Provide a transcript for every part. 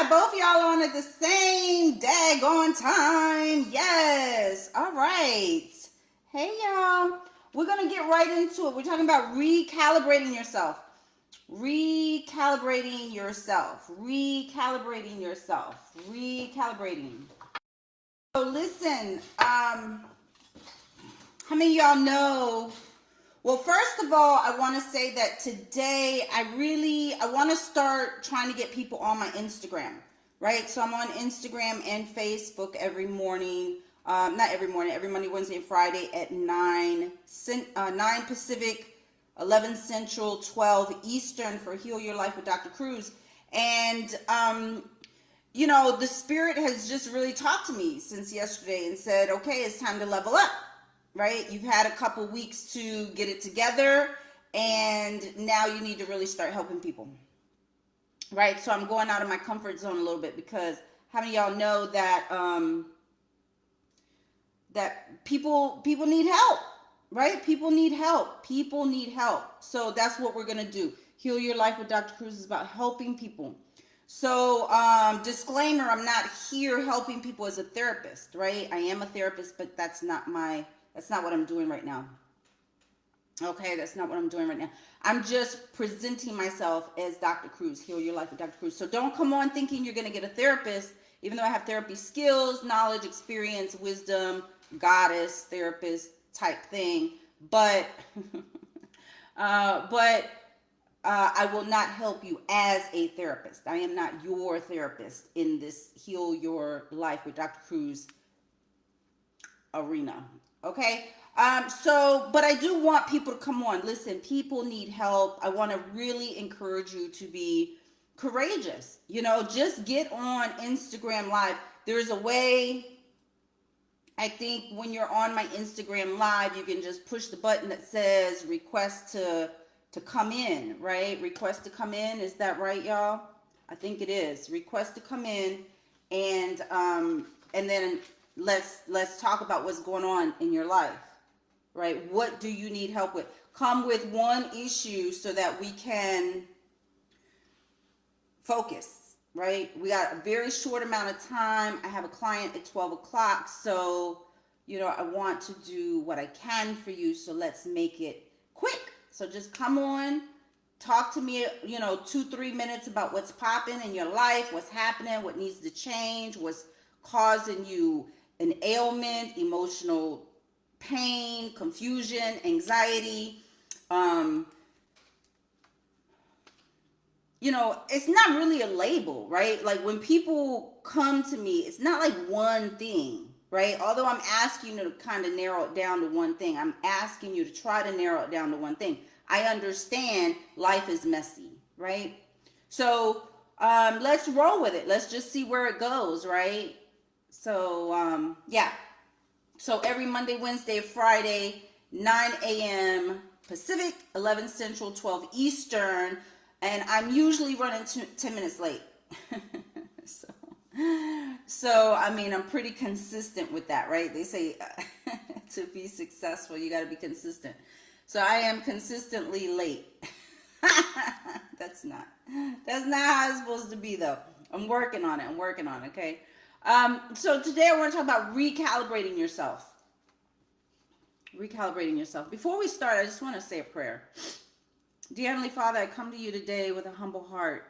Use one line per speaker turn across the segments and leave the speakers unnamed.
both y'all on at the same daggone time. Yes. All right. Hey, y'all. We're going to get right into it. We're talking about recalibrating yourself. Recalibrating yourself. Recalibrating yourself. Recalibrating. So listen, how many of y'all know? Well, first of all, I want to say that today I want to start trying to get people on my Instagram, right? So I'm on Instagram and Facebook every morning, not every morning, every Monday, Wednesday, and Friday at 9 Pacific, 11 Central, 12 Eastern for Heal Your Life with Dr. Cruz. And, you know, the Spirit has just really talked to me since yesterday and said, okay, it's time to level up. Right? You've had a couple weeks to get it together, and now you need to really start helping people. Right? So I'm going out of my comfort zone a little bit, because how many of y'all know that that people need help, right? People need help. People need help. So that's what we're going to do. Heal Your Life with Dr. Cruz is about helping people. So, disclaimer, I'm not here helping people as a therapist, right? I am a therapist, but that's not what I'm doing right now. Okay, that's not what I'm doing right now. I'm just presenting myself as Dr. Cruz, Heal Your Life with Dr. Cruz. So don't come on thinking you're going to get a therapist, even though I have therapy skills, knowledge, experience, wisdom, goddess, therapist type thing. But, I will not help you as a therapist. I am not your therapist in this Heal Your Life with Dr. Cruz arena. Okay. But I do want people to come on. Listen, people need help. I want to really encourage you to be courageous. You know, just get on Instagram Live. There's a way, I think, when you're on my Instagram Live, you can just push the button that says request to come in, right? Request to come in. Is that right, y'all? I think it is. Request to come in, and then let's talk about what's going on in your life, right? What do you need help with? Come with one issue so that we can focus, right? We got a very short amount of time. I have a client at 12 o'clock, so, you know, I want to do what I can for you, so let's make it quick. So just come on, talk to me, you know, 2-3 minutes about what's popping in your life, what's happening, what needs to change, what's causing you an ailment, emotional pain, confusion, anxiety. You know, it's not really a label, right? Like when people come to me, it's not like one thing, right? Although I'm asking you to kind of narrow it down to one thing. I'm asking you to try to narrow it down to one thing. I understand life is messy, right? So let's roll with it. Let's just see where it goes, right? So, yeah. So every Monday, Wednesday, Friday, 9 a.m. Pacific, 11 Central, 12 Eastern. And I'm usually running 10 minutes late. So, I mean, I'm pretty consistent with that, right? They say to be successful, you got to be consistent. So I am consistently late. That's not how it's supposed to be, though. I'm working on it. Okay? So today I want to talk about recalibrating yourself. Recalibrating yourself. Before we start, I just want to say a prayer. Dear Heavenly Father, I come to you today with a humble heart.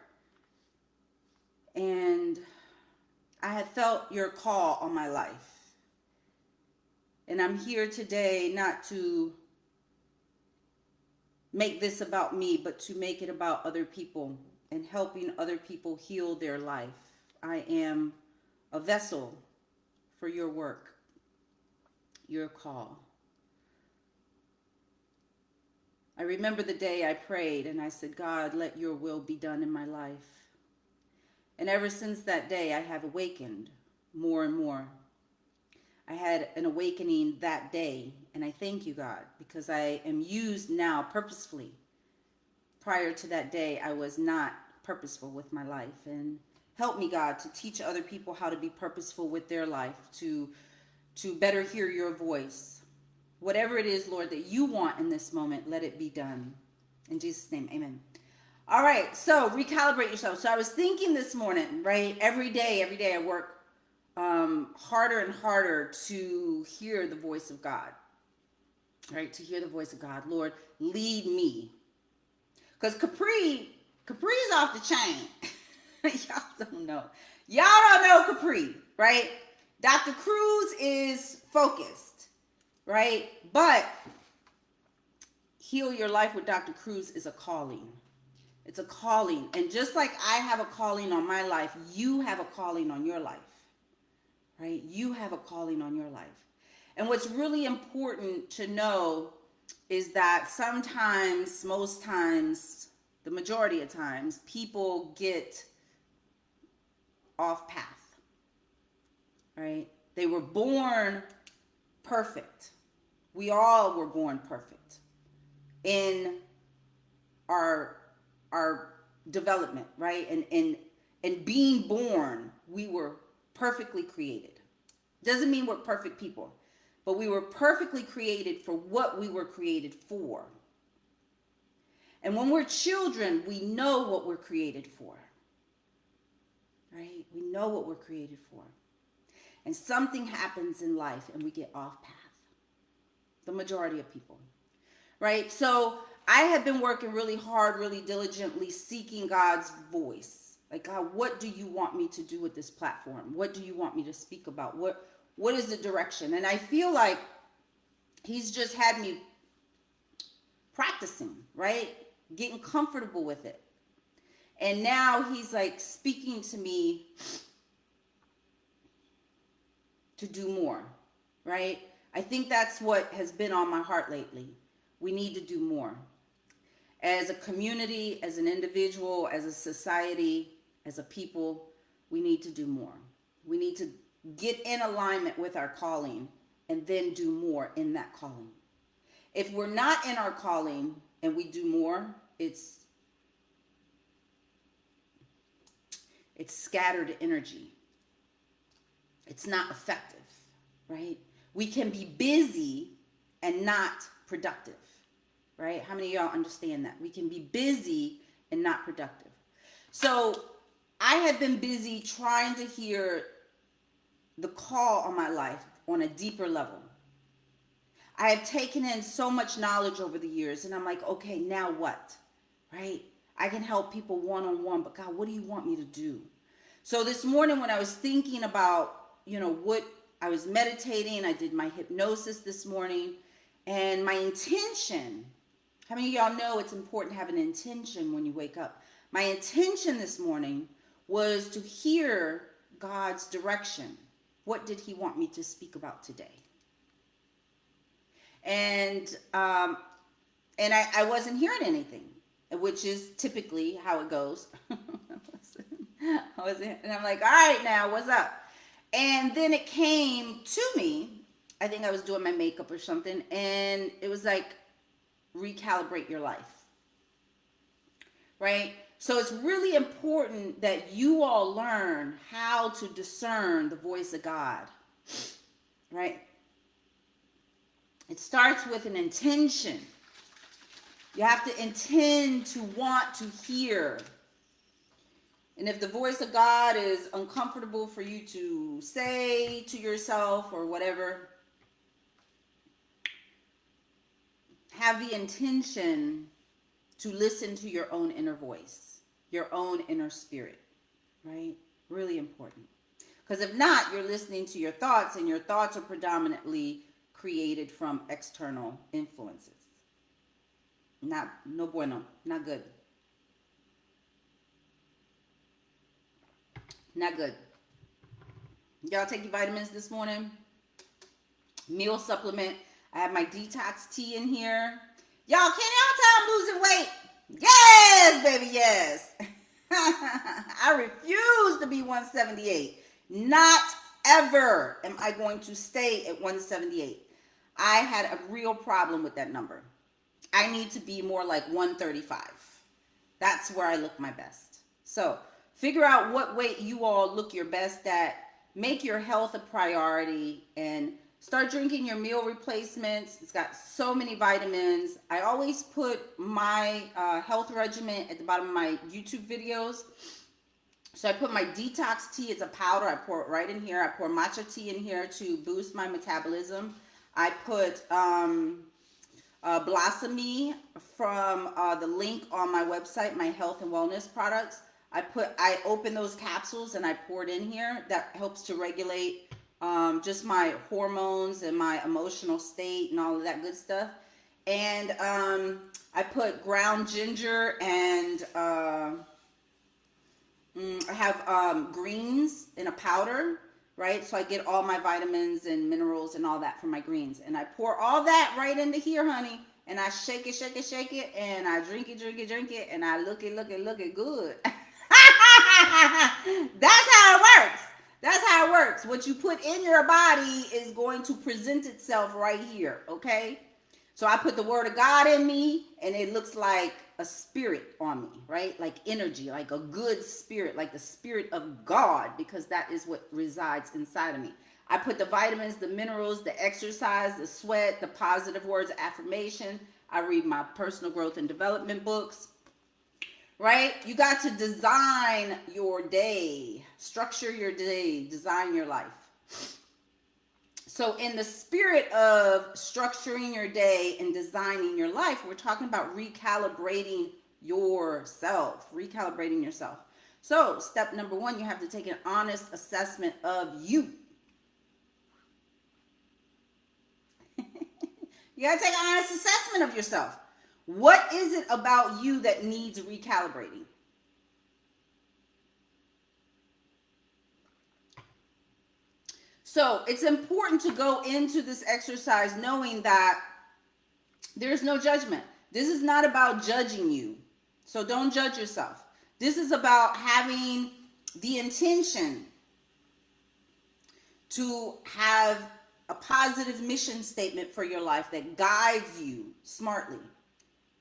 And I have felt your call on my life. And I'm here today not to make this about me, but to make it about other people and helping other people heal their life. I am a vessel for your work, your call. I remember the day I prayed and I said, God, let your will be done in my life. And ever since that day, I have awakened more and more. I had an awakening that day, and I thank you, God, because I am used now purposefully. Prior to that day, I was not purposeful with my life. And help me, God, to teach other people how to be purposeful with their life, to better hear your voice. Whatever it is, Lord, that you want in this moment, let it be done. In Jesus' name, amen. All right, so recalibrate yourself. So I was thinking this morning, right? Every day I work harder and harder to hear the voice of God, right? To hear the voice of God. Lord, lead me. Because Capri's off the chain. Y'all don't know. Y'all don't know Capri, right? Dr. Cruz is focused, right? But Heal Your Life with Dr. Cruz is a calling. It's a calling. And just like I have a calling on my life, you have a calling on your life, right? You have a calling on your life. And what's really important to know is that sometimes, most times, the majority of times, people get off path, right? They were born perfect. We all were born perfect in our development, right? And being born, we were perfectly created. Doesn't mean we're perfect people, but we were perfectly created for what we were created for. And when we're children, we know what we're created for, right? We know what we're created for. And something happens in life and we get off path. The majority of people, right? So I have been working really hard, really diligently, seeking God's voice. Like, God, what do you want me to do with this platform? What do you want me to speak about? What is the direction? And I feel like he's just had me practicing, right? Getting comfortable with it. And now he's like speaking to me to do more, right? I think that's what has been on my heart lately. We need to do more. As a community, as an individual, as a society, as a people, we need to do more. We need to get in alignment with our calling and then do more in that calling. If we're not in our calling and we do more, it's scattered energy. It's not effective, right? We can be busy and not productive, right? How many of y'all understand that? We can be busy and not productive. So I have been busy trying to hear the call on my life on a deeper level. I have taken in so much knowledge over the years, and I'm like, okay, now what, right? I can help people one-on-one, but God, what do you want me to do? So this morning when I was thinking about, what I was meditating, I did my hypnosis this morning, and my intention, how many of y'all know it's important to have an intention when you wake up? My intention this morning was to hear God's direction. What did he want me to speak about today? And I wasn't hearing anything, which is typically how it goes. And I'm like, all right, now what's up? And then it came to me. I think I was doing my makeup or something, and it was like, recalibrate your life, right? So it's really important that you all learn how to discern the voice of God, right? It starts with an intention. You have to intend to want to hear. And if the voice of God is uncomfortable for you to say to yourself or whatever, have the intention to listen to your own inner voice, your own inner spirit, right? Really important. Because if not, you're listening to your thoughts, and your thoughts are predominantly created from external influences. No bueno, not good. Not good. Y'all take your vitamins this morning? Meal supplement. I have my detox tea in here. Y'all, can y'all tell I'm losing weight? Yes, baby, yes. I refuse to be 178. Not ever am I going to stay at 178. I had a real problem with that number. I need to be more like 135. That's where I look my best. So figure out what weight you all look your best at. Make your health a priority and Start drinking your meal replacements. It's got so many vitamins. I always put my health regimen at the bottom of my YouTube videos. So I put my detox tea. It's a powder. I pour it right in here. I pour matcha tea in here to boost my metabolism. I put Blossomy from the link on my website, my health and wellness products. I open those capsules and I pour it in here. That helps to regulate just my hormones and my emotional state and all of that good stuff. And I put ground ginger and I have greens in a powder, right? So I get all my vitamins and minerals and all that from my greens. And I pour all that right into here, honey. And I shake it, shake it, shake it. And I drink it, drink it, drink it. And I look it good. That's how it works. That's how it works. What you put in your body is going to present itself right here, okay? So I put the word of God in me, and it looks like a spirit on me, right? Like energy, like a good spirit, like the spirit of God, because that is what resides inside of me. I put the vitamins, the minerals, the exercise, the sweat, the positive words of affirmation. I read my personal growth and development books. Right? You got to design your day, structure your day, design your life. So in the spirit of structuring your day and designing your life, we're talking about recalibrating yourself, recalibrating yourself. So step number 1, you have to take an honest assessment of you. You got to take an honest assessment of yourself. What is it about you that needs recalibrating? So it's important to go into this exercise knowing that there's no judgment. This is not about judging you. So don't judge yourself. This is about having the intention to have a positive mission statement for your life that guides you smartly.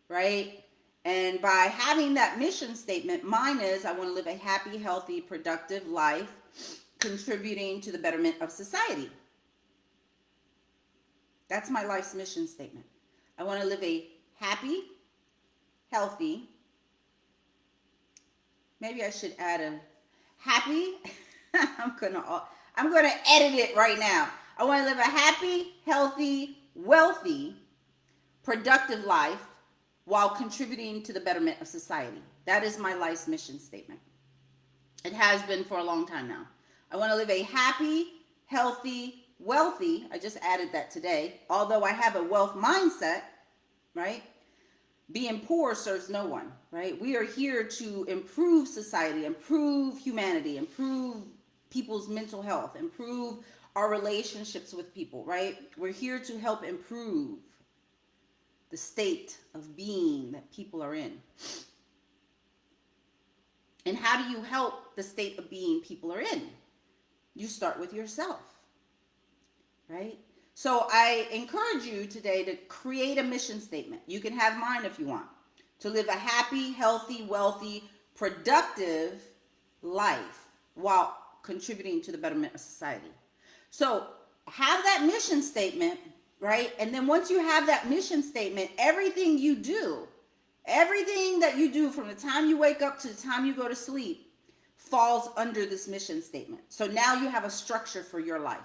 Right? And by having that mission statement, mine is I want to live a happy, healthy, productive life, contributing to the betterment of society. That's my life's mission statement. I want to live a happy, healthy, maybe I should add a happy, I'm gonna edit it right now. I want to live a happy, healthy, wealthy, productive life, while contributing to the betterment of society. That is my life's mission statement. It has been for a long time now. I want to live a happy, healthy, wealthy. I just added that today. Although I have a wealth mindset, right? Being poor serves no one, right? We are here to improve society, improve humanity, improve people's mental health, improve our relationships with people, right? We're here to help improve the state of being that people are in. And how do you help the state of being people are in? You start with yourself, right? So I encourage you today to create a mission statement. You can have mine if you want. To live a happy, healthy, wealthy, productive life while contributing to the betterment of society. So have that mission statement, right? And then once you have that mission statement, everything that you do from the time you wake up to the time you go to sleep falls under this mission statement. So now you have a structure for your life,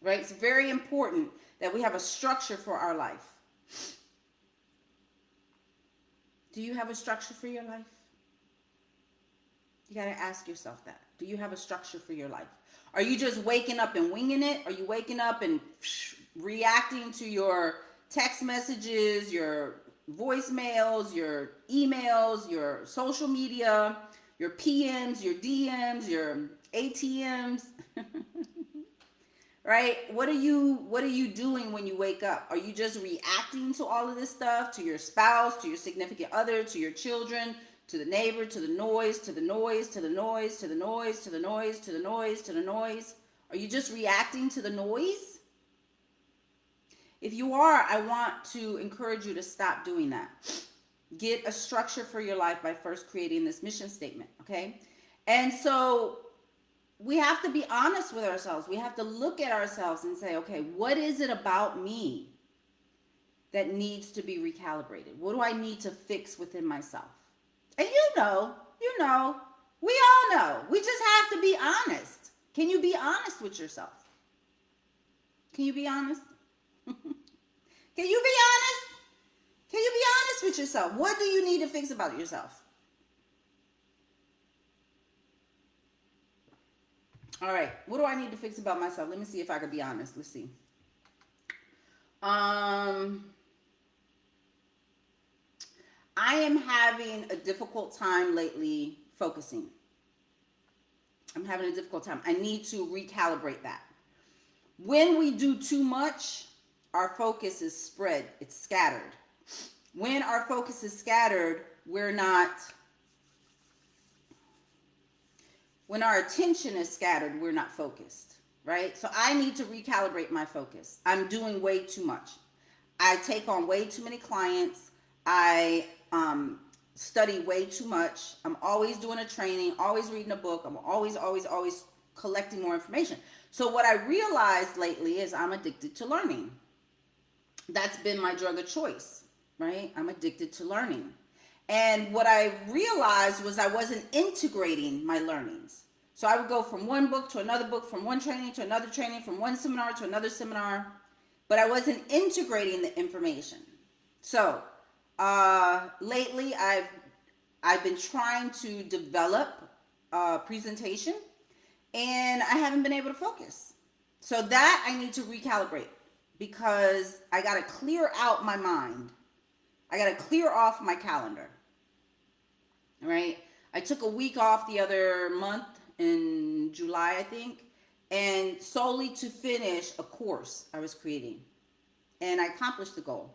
right? It's very important that we have a structure for our life. Do you have a structure for your life? You got to ask yourself that. Do you have a structure for your life? Are you just waking up and winging it? Are you waking up and reacting to your text messages, your voicemails, your emails, your social media, your PMs, your DMs, your ATMs? Right? What are you doing when you wake up? Are you just reacting to all of this stuff, to your spouse, to your significant other, to your children, to the neighbor, to the noise, to the noise, to the noise, to the noise, to the noise, to the noise, to the noise? Are you just reacting to the noise? If you are, I want to encourage you to stop doing that. Get a structure for your life by first creating this mission statement, okay? And so we have to be honest with ourselves. We have to look at ourselves and say, okay, what is it about me that needs to be recalibrated? What do I need to fix within myself? And you know, we all know. We just have to be honest. Can you be honest with yourself? Can you be honest? Can you be honest? Can you be honest with yourself? What do you need to fix about yourself? All right. What do I need to fix about myself? Let me see if I can be honest. Let's see. I am having a difficult time lately focusing. I'm having a difficult time. I need to recalibrate that. When we do too much, our focus is spread. It's scattered. When our focus is scattered, when our attention is scattered, we're not focused, right? So I need to recalibrate my focus. I'm doing way too much. I take on way too many clients. I study way too much. I'm always doing a training, always reading a book. I'm always collecting more information. So what I realized lately is I'm addicted to learning. That's been my drug of choice, right? I'm addicted to learning. And what I realized was I wasn't integrating my learnings. So I would go from one book to another book, from one training to another training, from one seminar to another seminar, but I wasn't integrating the information. So lately I've been trying to develop a presentation, and I haven't been able to focus. So that I need to recalibrate, because I got to clear out my mind. I got to clear off my calendar. All right. I took a week off the other month in July, I think, and solely to finish a course I was creating. And I accomplished the goal.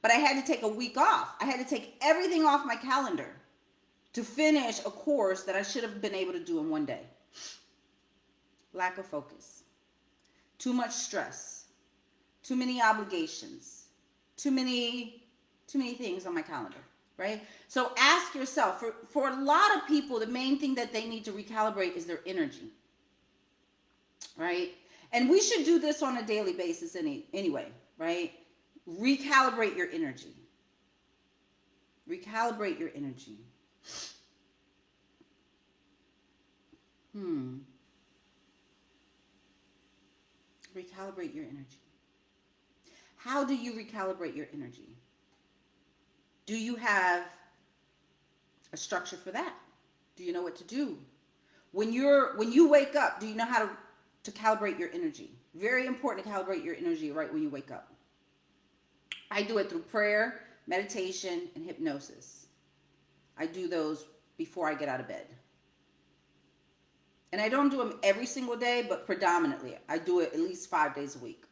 But I had to take a week off. I had to take everything off my calendar to finish a course that I should have been able to do in one day. Lack of focus. Too much stress. Too many obligations. Too many things on my calendar, right? So ask yourself, for a lot of people, the main thing that they need to recalibrate is their energy, right? And we should do this on a daily basis anyway, right? Recalibrate your energy. Recalibrate your energy. Recalibrate your energy. How do you recalibrate your energy? Do you have a structure for that? Do you know what to do? When you wake up, do you know how to calibrate your energy? Very important to calibrate your energy right when you wake up. I do it through prayer, meditation, and hypnosis. I do those before I get out of bed. And I don't do them every single day, but predominantly. I do it at least 5 days a week.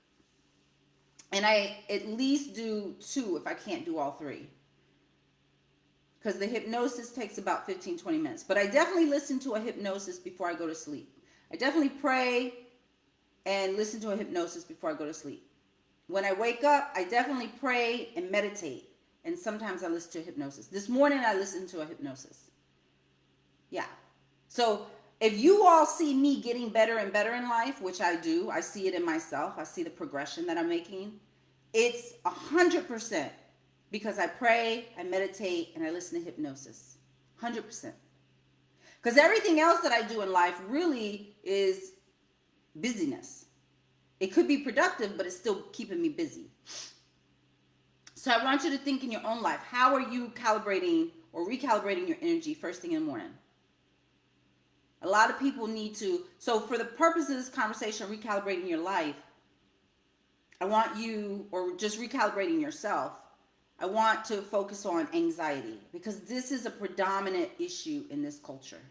And I at least do 2 if I can't do all 3. Because the hypnosis takes about 15-20 minutes. But I definitely listen to a hypnosis before I go to sleep. I definitely pray and listen to a hypnosis before I go to sleep. When I wake up, I definitely pray and meditate. And sometimes I listen to a hypnosis. This morning I listened to a hypnosis. Yeah. So if you all see me getting better and better in life, which I do, I see it in myself. I see the progression that I'm making. It's 100%. Because I pray, I meditate, and I listen to hypnosis. 100%. Because everything else that I do in life really is busyness. It could be productive, but it's still keeping me busy. So I want you to think in your own life, how are you calibrating or recalibrating your energy first thing in the morning? A lot of people need to, so for the purpose of this conversation, recalibrating your life, I want you, or just recalibrating yourself, I want to focus on anxiety, because this is a predominant issue in this culture,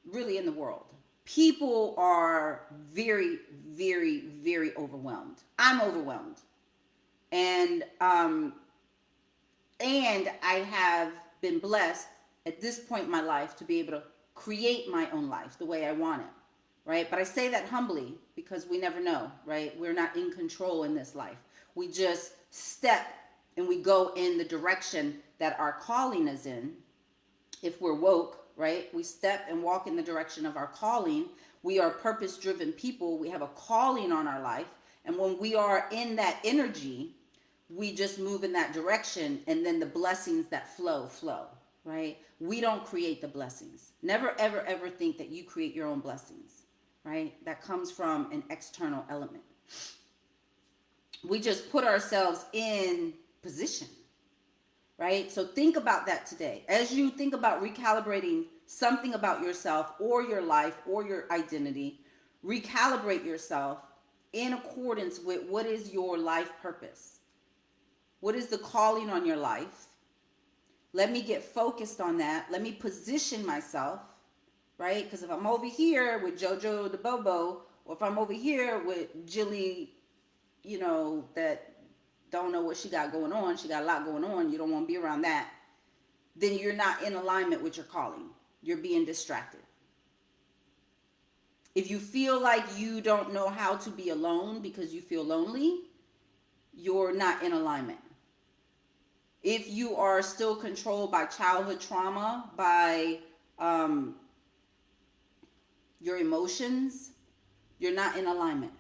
really in the world. People are very, very, very overwhelmed. I'm overwhelmed. And I have been blessed at this point in my life to be able to create my own life the way I want it, right? But I say that humbly because we never know, right? We're not in control in this life. We just step and we go in the direction that our calling is in, if we're woke, right? We step and walk in the direction of our calling. We are purpose-driven people. We have a calling on our life. And when we are in that energy, we just move in that direction, and then the blessings that flow, right? We don't create the blessings. Never, ever, ever think that you create your own blessings, right? That comes from an external element. We just put ourselves in position, right? So think about that today. As you think about recalibrating something about yourself or your life or your identity, recalibrate yourself in accordance with what is your life purpose. What is the calling on your life? Let me get focused on that. Let me position myself, right? Because if I'm over here with JoJo the Bobo, or if I'm over here with Jilly, you know, that don't know what she got going on, she got a lot going on, you don't want to be around that, then you're not in alignment with your calling. You're being distracted. If you feel like you don't know how to be alone because you feel lonely, you're not in alignment. If you are still controlled by childhood trauma, by your emotions, you're not in alignment.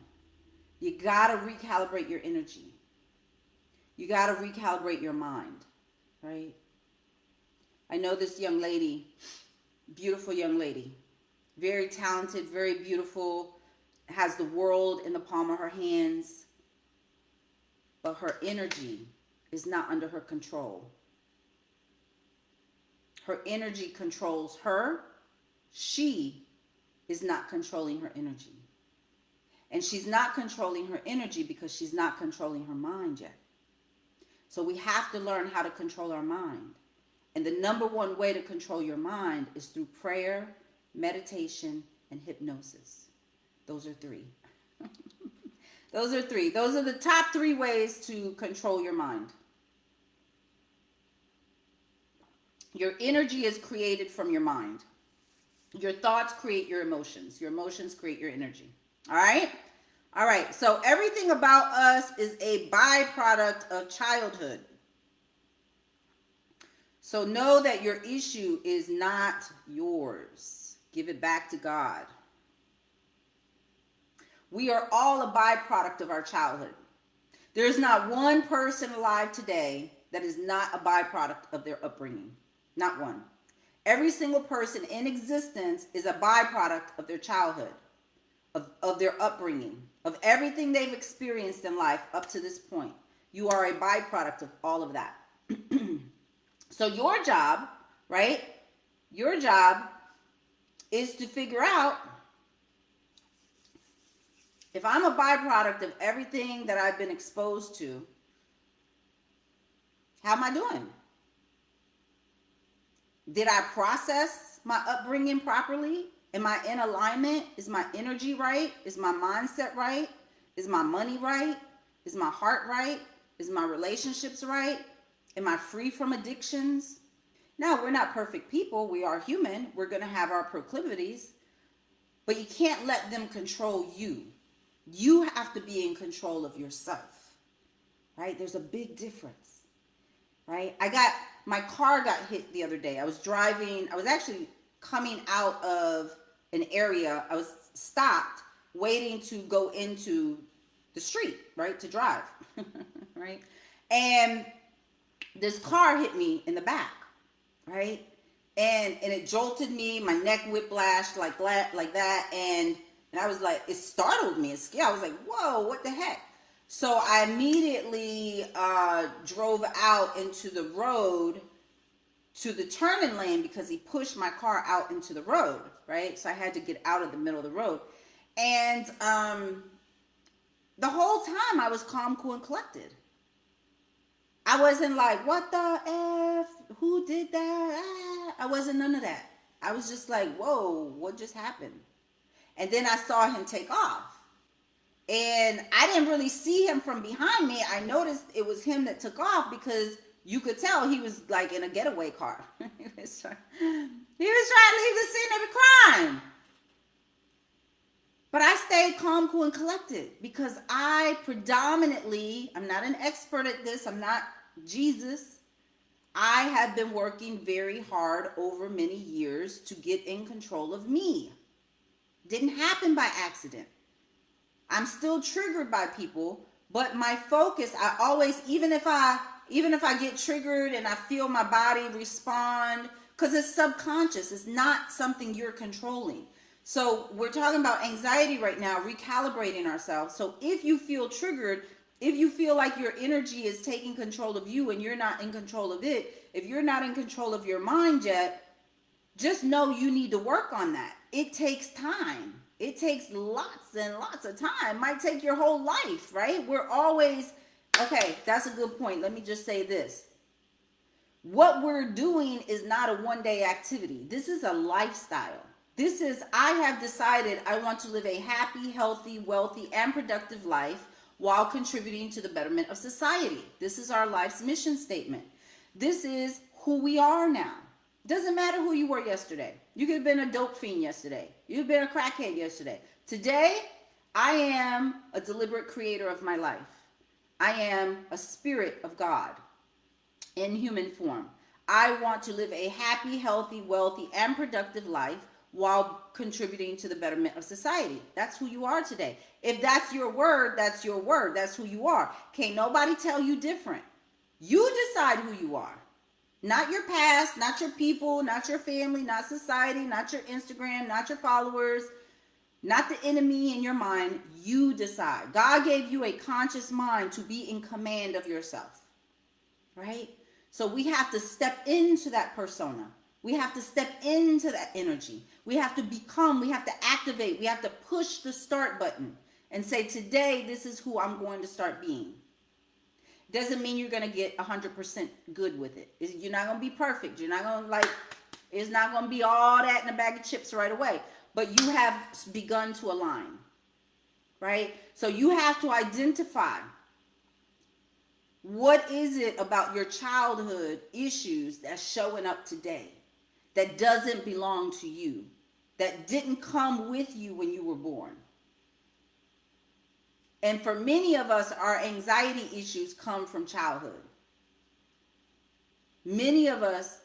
You got to recalibrate your energy. You got to recalibrate your mind, right? I know this young lady, beautiful young lady, very talented, very beautiful, has the world in the palm of her hands, but her energy is not under her control. Her energy controls her. She is not controlling her energy. And she's not controlling her energy because she's not controlling her mind yet. So we have to learn how to control our mind. And the number one way to control your mind is through prayer, meditation, and hypnosis. Those are three. Those are three. Those are the top 3 ways to control your mind. Your energy is created from your mind. Your thoughts create your emotions. Your emotions create your energy. All right? All right. So everything about us is a byproduct of childhood. So know that your issue is not yours. Give it back to God. We are all a byproduct of our childhood. There's not one person alive today that is not a byproduct of their upbringing. Not one. Every single person in existence is a byproduct of their childhood, of their upbringing, of everything they've experienced in life up to this point. You are a byproduct of all of that. So your job, right? Your job is to figure out, if I'm a byproduct of everything that I've been exposed to, how am I doing? Did I process my upbringing properly? Am I in alignment? Is my energy right? Is my mindset right? Is my money right? Is my heart right? Is my relationships right? Am I free from addictions? Now, we're not perfect people. We are human. We're going to have our proclivities, but you can't let them control you. You have to be in control of yourself, right? There's a big difference, right? My car got hit the other day. I was driving. I was actually coming out of an area. I was stopped waiting to go into the street, right? To drive, right? And this car hit me in the back, right? And it jolted me. My neck whiplashed like that. And I was like, it startled me. It scared. I was like, whoa, what the heck? So I immediately drove out into the road to the turning lane because he pushed my car out into the road, right? So I had to get out of the middle of the road. And the whole time I was calm, cool, and collected. I wasn't like, what the F? Who did that? Ah. I wasn't none of that. I was just like, whoa, what just happened? And then I saw him take off. And I didn't really see him from behind me. I noticed it was him that took off because you could tell he was like in a getaway car. He was trying to leave the scene of the crime. But I stayed calm, cool, and collected because I'm not an expert at this. I'm not Jesus. I have been working very hard over many years to get in control of me. Didn't happen by accident. I'm still triggered by people, but my focus, I always, even if I get triggered and I feel my body respond, because it's subconscious, it's not something you're controlling. So we're talking about anxiety right now, recalibrating ourselves. So if you feel triggered, if you feel like your energy is taking control of you and you're not in control of it, if you're not in control of your mind yet, just know you need to work on that. It takes time. It takes lots and lots of time. It might take your whole life, right? We're always, okay, that's a good point. Let me just say this. What we're doing is not a one-day activity. This is a lifestyle. This is, I have decided I want to live a happy, healthy, wealthy, and productive life while contributing to the betterment of society. This is our life's mission statement. This is who we are now. Doesn't matter who you were yesterday. You could have been a dope fiend yesterday. You've been a crackhead yesterday. Today, I am a deliberate creator of my life. I am a spirit of God in human form. I want to live a happy, healthy, wealthy, and productive life while contributing to the betterment of society. That's who you are today. If that's your word, that's your word. That's who you are. Can't nobody tell you different. You decide who you are. Not your past, not your people, not your family, not society, not your Instagram, not your followers, not the enemy in your mind. You decide. God gave you a conscious mind to be in command of yourself, right? So we have to step into that persona. We have to step into that energy. We have to become, we have to activate, we have to push the start button and say, today, this is who I'm going to start being. Doesn't mean you're going to get 100% good with it. You're not going to be perfect. You're not going to it's not going to be all that in a bag of chips right away. But you have begun to align, right? So you have to identify, what is it about your childhood issues that's showing up today that doesn't belong to you, that didn't come with you when you were born? And for many of us, our anxiety issues come from childhood. Many of us,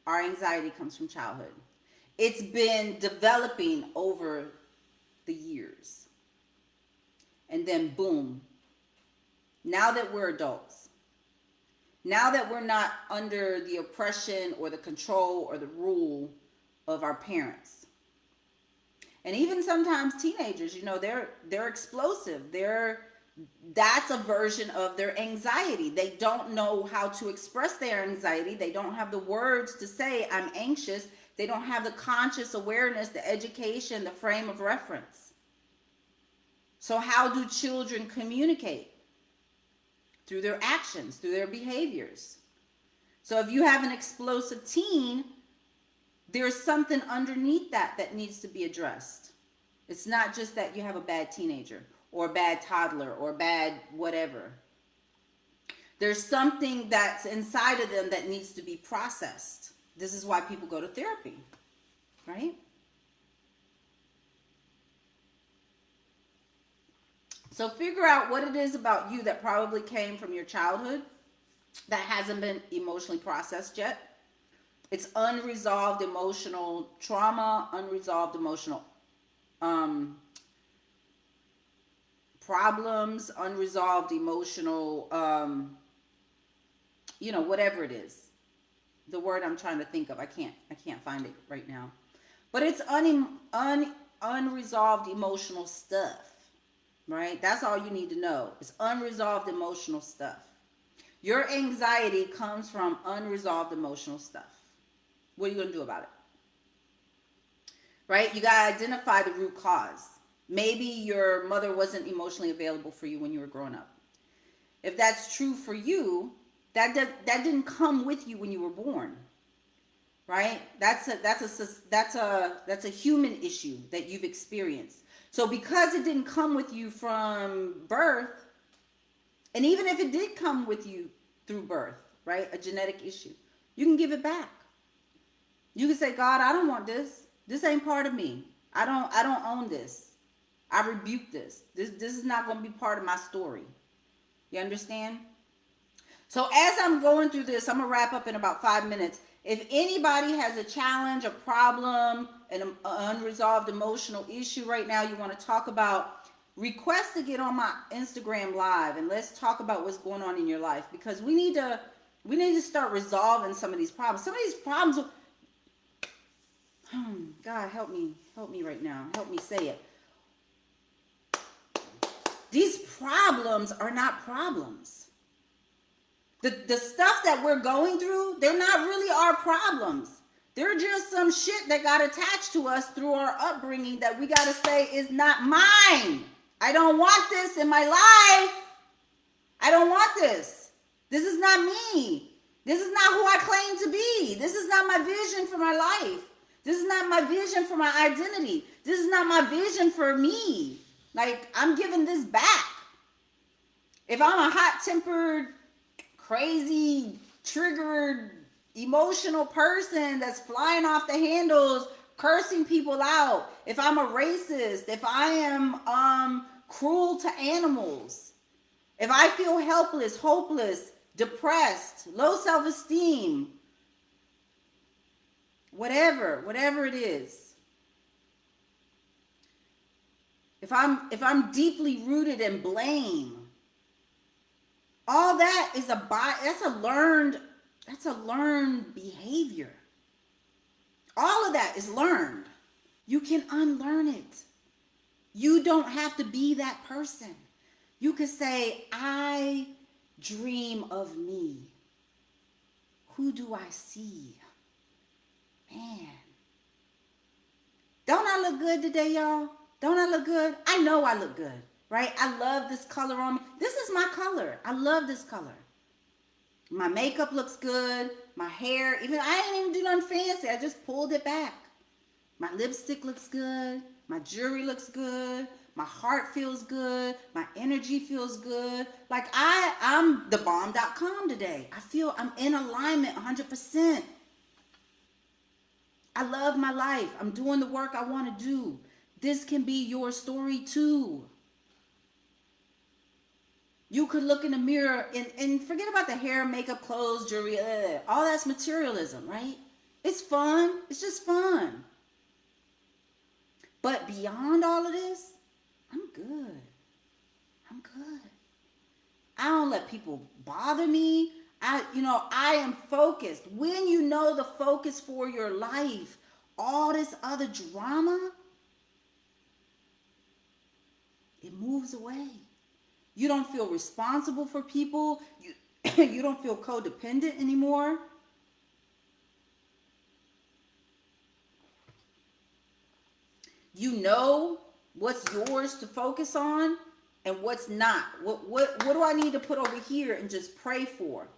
our anxiety comes from childhood. It's been developing over the years. And then boom, now that we're adults, now that we're not under the oppression or the control or the rule of our parents, and even sometimes teenagers, they're explosive. That's a version of their anxiety. They don't know how to express their anxiety. They don't have the words to say, I'm anxious. They don't have the conscious awareness, the education, the frame of reference. So how do children communicate? Through their actions, through their behaviors. So if you have an explosive teen, there's something underneath that needs to be addressed. It's not just that you have a bad teenager or a bad toddler or a bad whatever. There's something that's inside of them that needs to be processed. This is why people go to therapy, right? So figure out what it is about you that probably came from your childhood that hasn't been emotionally processed yet. It's unresolved emotional trauma, unresolved emotional problems, unresolved emotional, whatever it is. The word I'm trying to think of, I can't find it right now. But it's unresolved emotional stuff, right? That's all you need to know. It's unresolved emotional stuff. Your anxiety comes from unresolved emotional stuff. What are you going to do about it? Right? You got to identify the root cause. Maybe your mother wasn't emotionally available for you when you were growing up. If that's true for you, that didn't come with you when you were born. Right? That's a human issue that you've experienced. So because it didn't come with you from birth, and even if it did come with you through birth, right? A genetic issue, you can give it back. You can say, God, I don't want this. This ain't part of me. I don't own this. I rebuke this. This is not going to be part of my story. You understand? So as I'm going through this, I'm going to wrap up in about 5 minutes. If anybody has a challenge, a problem, an unresolved emotional issue right now you want to talk about, request to get on my Instagram live and let's talk about what's going on in your life, because we need to start resolving some of these problems. Some of these problems, God help me right now. Help me say it. These problems are not problems. The stuff that we're going through, they're not really our problems. They're just some shit that got attached to us through our upbringing that we got to say is not mine. I don't want this in my life. I don't want this. This is not me. This is not who I claim to be. This is not my vision for my life. This is not my vision for my identity. This is not my vision for me. Like, I'm giving this back. If I'm a hot-tempered, crazy, triggered, emotional person that's flying off the handles, cursing people out, if I'm a racist, if I am cruel to animals, if I feel helpless, hopeless, depressed, low self-esteem, whatever it is, if I'm deeply rooted in blame, all that is that's a learned behavior. All of that is learned. You can unlearn it. You don't have to be that person. You can say, I dream of me. Who do I see? Man. Don't I look good today, y'all? Don't I look good? I know I look good. Right? I love this color on me. This is my color. I love this color. My makeup looks good. My hair, I didn't even do nothing fancy. I just pulled it back. My lipstick looks good. My jewelry looks good. My heart feels good. My energy feels good. Like I'm thebomb.com today. I feel I'm in alignment 100%. I love my life. I'm doing the work I want to do. This can be your story too. You could look in the mirror and forget about the hair, makeup, clothes, jewelry, all that's materialism, right? It's fun. It's just fun. But beyond all of this, I'm good. I'm good. I don't let people bother me. I am focused. When you know the focus for your life, all this other drama, it moves away. You don't feel responsible for people. You don't feel codependent anymore. You know what's yours to focus on and what's not. What do I need to put over here and just pray for?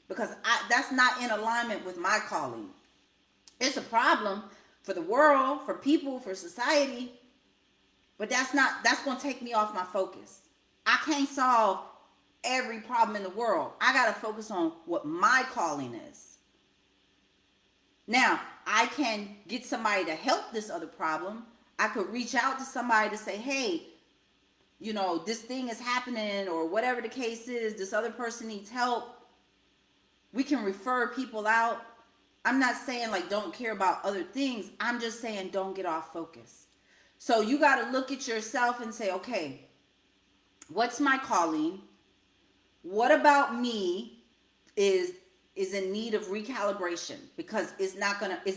Because that's not in alignment with my calling. It's a problem for the world, for people, for society. But that's going to take me off my focus. I can't solve every problem in the world. I got to focus on what my calling is. Now, I can get somebody to help this other problem. I could reach out to somebody to say, hey, this thing is happening, or whatever the case is, this other person needs help. We can refer people out. I'm not saying like don't care about other things. I'm just saying don't get off focus. So you got to look at yourself and say, okay, what's my calling? What about me is in need of recalibration, because it's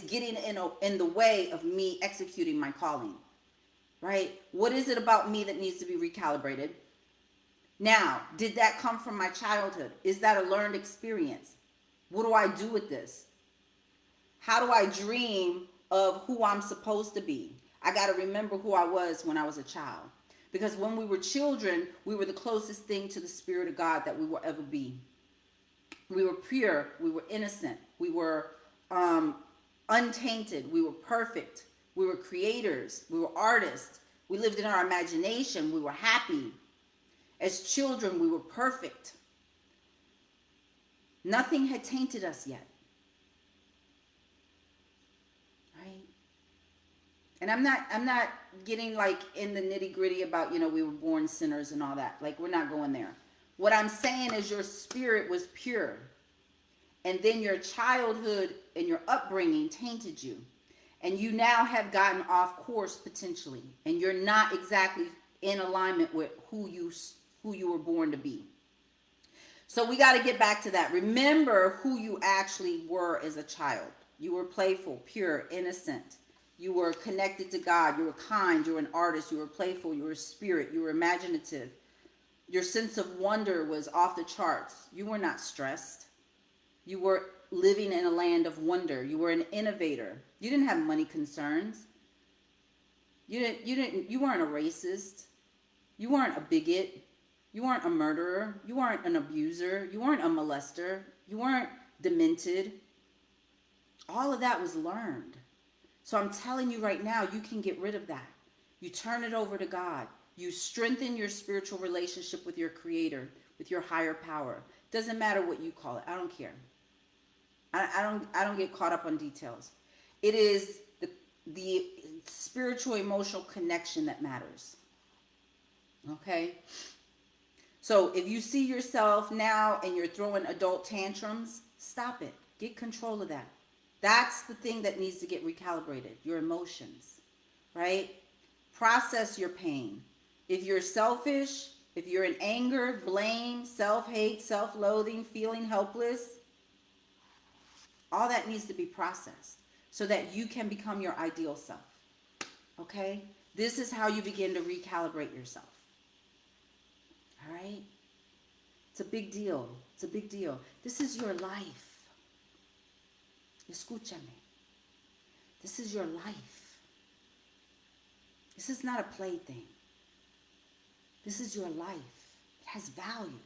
getting in the way of me executing my calling, right? What is it about me that needs to be recalibrated? Now, did that come from my childhood? Is that a learned experience? What do I do with this? How do I dream of who I'm supposed to be? I got to remember who I was when I was a child. Because when we were children, we were the closest thing to the Spirit of God that we will ever be. We were pure. We were innocent. We were untainted. We were perfect. We were creators. We were artists. We lived in our imagination. We were happy. As children, we were perfect. Nothing had tainted us yet. Right? And I'm not getting like in the nitty gritty about, we were born sinners and all that. Like, we're not going there. What I'm saying is your spirit was pure. And then your childhood and your upbringing tainted you. And you now have gotten off course potentially. And you're not exactly in alignment with who you were born to be. So we got to get back to that. Remember who you actually were as a child. You were playful, pure, innocent. You were connected to God. You were kind. You were an artist. You were playful. You were a spirit. You were imaginative. Your sense of wonder was off the charts. You were not stressed. You were living in a land of wonder. You were an innovator. You didn't have money concerns. You weren't a racist. You weren't a bigot. You weren't a murderer. You weren't an abuser. You weren't a molester. You weren't demented. All of that was learned. So I'm telling you right now, you can get rid of that. You turn it over to God. You strengthen your spiritual relationship with your Creator, with your higher power. Doesn't matter what you call it. I don't care. I don't get caught up on details. It is the spiritual emotional connection that matters. Okay? So if you see yourself now and you're throwing adult tantrums, stop it. Get control of that. That's the thing that needs to get recalibrated. Your emotions, right? Process your pain. If you're selfish, if you're in anger, blame, self-hate, self-loathing, feeling helpless, all that needs to be processed so that you can become your ideal self. Okay? This is how you begin to recalibrate yourself. All right? It's a big deal. It's a big deal. This is your life. Escúchame. This is your life. This is not a plaything. This is your life. It has value.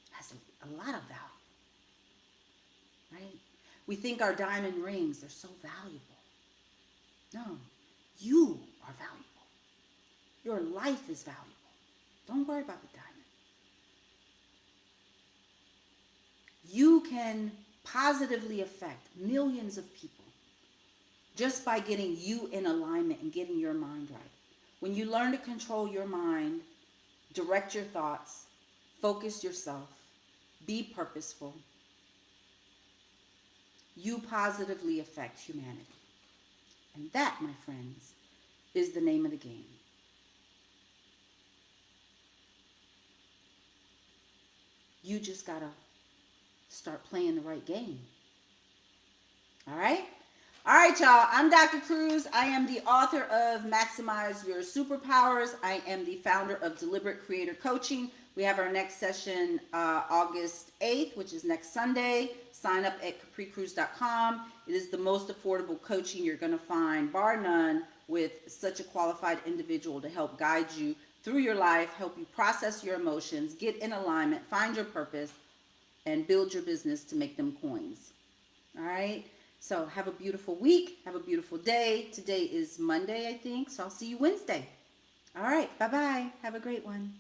It has a lot of value. Right? We think our diamond rings, they're so valuable. No, you are valuable. Your life is valuable. Don't worry about the diamond. You can positively affect millions of people just by getting you in alignment and getting your mind right. When you learn to control your mind, direct your thoughts, focus yourself, be purposeful, you positively affect humanity. And that, my friends, is the name of the game. You just gotta start playing the right game. All right? All right, y'all. I'm Dr. Cruz. I am the author of Maximize Your Superpowers. I am the founder of Deliberate Creator Coaching. We have our next session August 8th, which is next Sunday. Sign up at capricruz.com. It is the most affordable coaching you're going to find, bar none, with such a qualified individual to help guide you through your life, help you process your emotions, get in alignment, find your purpose, and build your business to make them coins. All right? So have a beautiful week. Have a beautiful day. Today is Monday, I think. So I'll see you Wednesday. All right. Bye-bye. Have a great one.